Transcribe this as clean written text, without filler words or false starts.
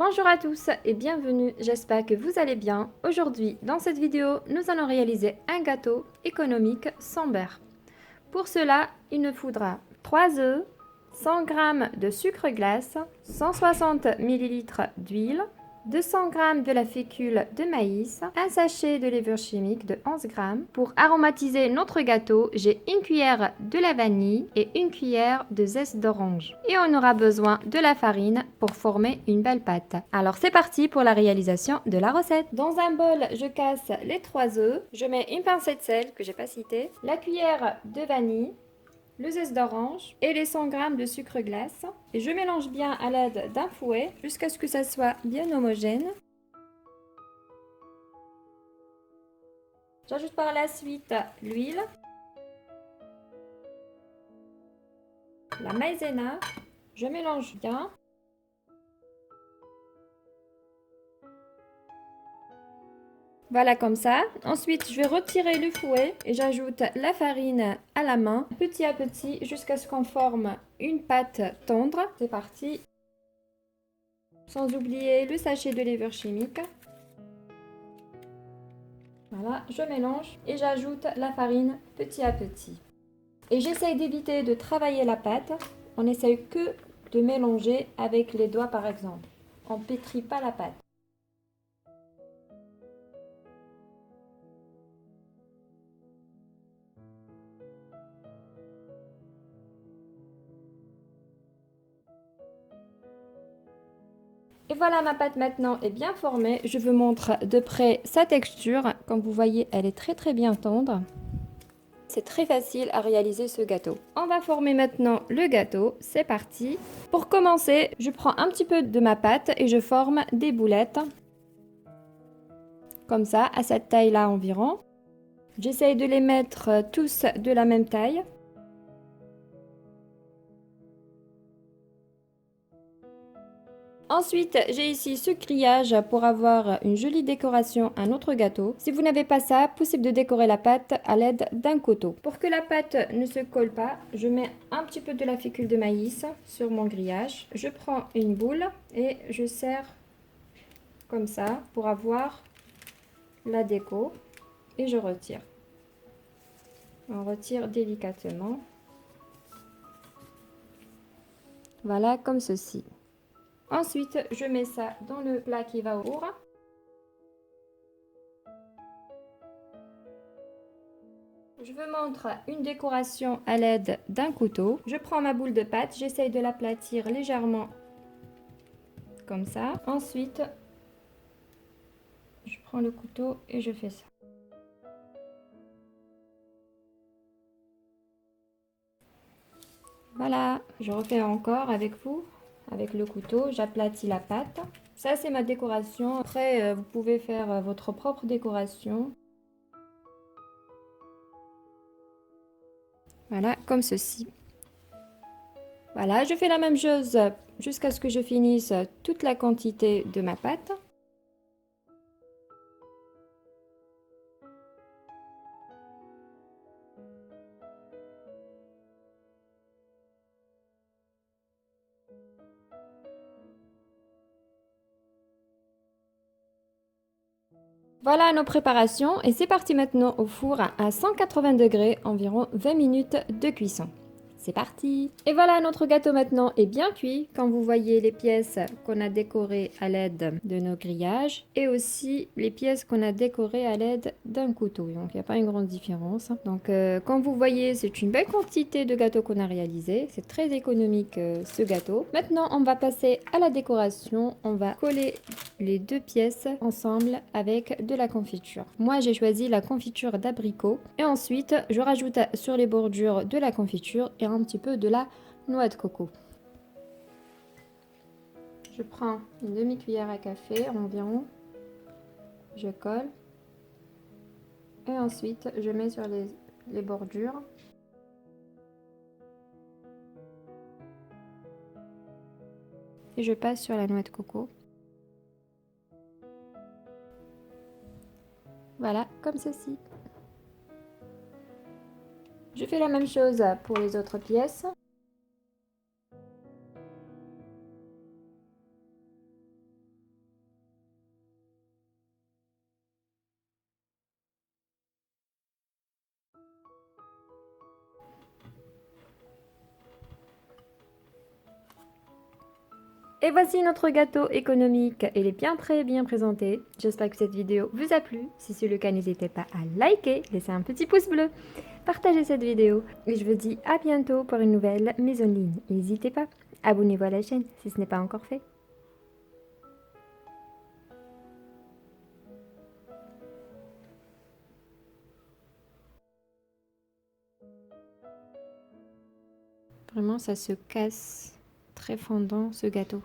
Bonjour à tous et bienvenue, j'espère que vous allez bien. Aujourd'hui, dans cette vidéo, nous allons réaliser un gâteau économique sans beurre. Pour cela, il nous faudra 3 œufs, 100 g de sucre glace, 160 ml d'huile, 200 g de la fécule de maïs, un sachet de levure chimique de 11 g. Pour aromatiser notre gâteau, j'ai une cuillère de la vanille et une cuillère de zeste d'orange. Et on aura besoin de la farine pour former une belle pâte. Alors c'est parti pour la réalisation de la recette. Dans un bol, je casse les 3 œufs, je mets une pincée de sel que j'ai pas cité, la cuillère de vanille, le zeste d'orange et les 100 g de sucre glace. Et je mélange bien à l'aide d'un fouet jusqu'à ce que ça soit bien homogène. J'ajoute par la suite l'huile, la maïzena, je mélange bien. Voilà comme ça. Ensuite, je vais retirer le fouet et j'ajoute la farine à la main, petit à petit, jusqu'à ce qu'on forme une pâte tendre. C'est parti. Sans oublier le sachet de levure chimique. Voilà, je mélange et j'ajoute la farine petit à petit. Et j'essaye d'éviter de travailler la pâte. On essaye que de mélanger avec les doigts par exemple. On ne pétrit pas la pâte. Et voilà, ma pâte maintenant est bien formée. Je vous montre de près sa texture. Comme vous voyez, elle est très bien tendre. C'est très facile à réaliser ce gâteau. On va former maintenant le gâteau. C'est parti. Pour commencer, je prends un petit peu de ma pâte et je forme des boulettes. Comme ça, à cette taille-là environ. J'essaye de les mettre tous de la même taille. Ensuite, j'ai ici ce grillage pour avoir une jolie décoration à notre gâteau. Si vous n'avez pas ça, possible de décorer la pâte à l'aide d'un couteau. Pour que la pâte ne se colle pas, je mets un petit peu de la fécule de maïs sur mon grillage. Je prends une boule et je serre comme ça pour avoir la déco et je retire. On retire délicatement. Voilà, comme ceci. Ensuite, je mets ça dans le plat qui va au four. Je vous montre une décoration à l'aide d'un couteau. Je prends ma boule de pâte, j'essaye de l'aplatir légèrement comme ça. Ensuite, je prends le couteau et je fais ça. Voilà, je refais encore avec vous. Avec le couteau, j'aplatis la pâte. Ça, c'est ma décoration. Après, vous pouvez faire votre propre décoration. Voilà, comme ceci. Voilà, je fais la même chose jusqu'à ce que je finisse toute la quantité de ma pâte. Voilà nos préparations et c'est parti maintenant au four à 180 degrés, environ 20 minutes de cuisson. C'est parti! Et voilà, notre gâteau maintenant est bien cuit. Quand vous voyez les pièces qu'on a décorées à l'aide de nos grillages et aussi les pièces qu'on a décorées à l'aide d'un couteau. Donc, il n'y a pas une grande différence. Donc, comme vous voyez, c'est une belle quantité de gâteau qu'on a réalisé. C'est très économique ce gâteau. Maintenant, on va passer à la décoration. On va coller les deux pièces ensemble avec de la confiture. Moi, j'ai choisi la confiture d'abricot. Et ensuite, je rajoute sur les bordures de la confiture et un petit peu de la noix de coco. Je prends une demi-cuillère à café environ. Je colle. Et ensuite, je mets sur les bordures. Et je passe sur la noix de coco. Voilà, comme ceci. Je fais la même chose pour les autres pièces. Et voici notre gâteau économique. Il est bien très bien présenté. J'espère que cette vidéo vous a plu. Si c'est le cas, n'hésitez pas à liker, laisser un petit pouce bleu, partagez cette vidéo. Et je vous dis à bientôt pour une nouvelle mise en ligne. N'hésitez pas, abonnez-vous à la chaîne si ce n'est pas encore fait. Vraiment, ça se casse très fondant ce gâteau.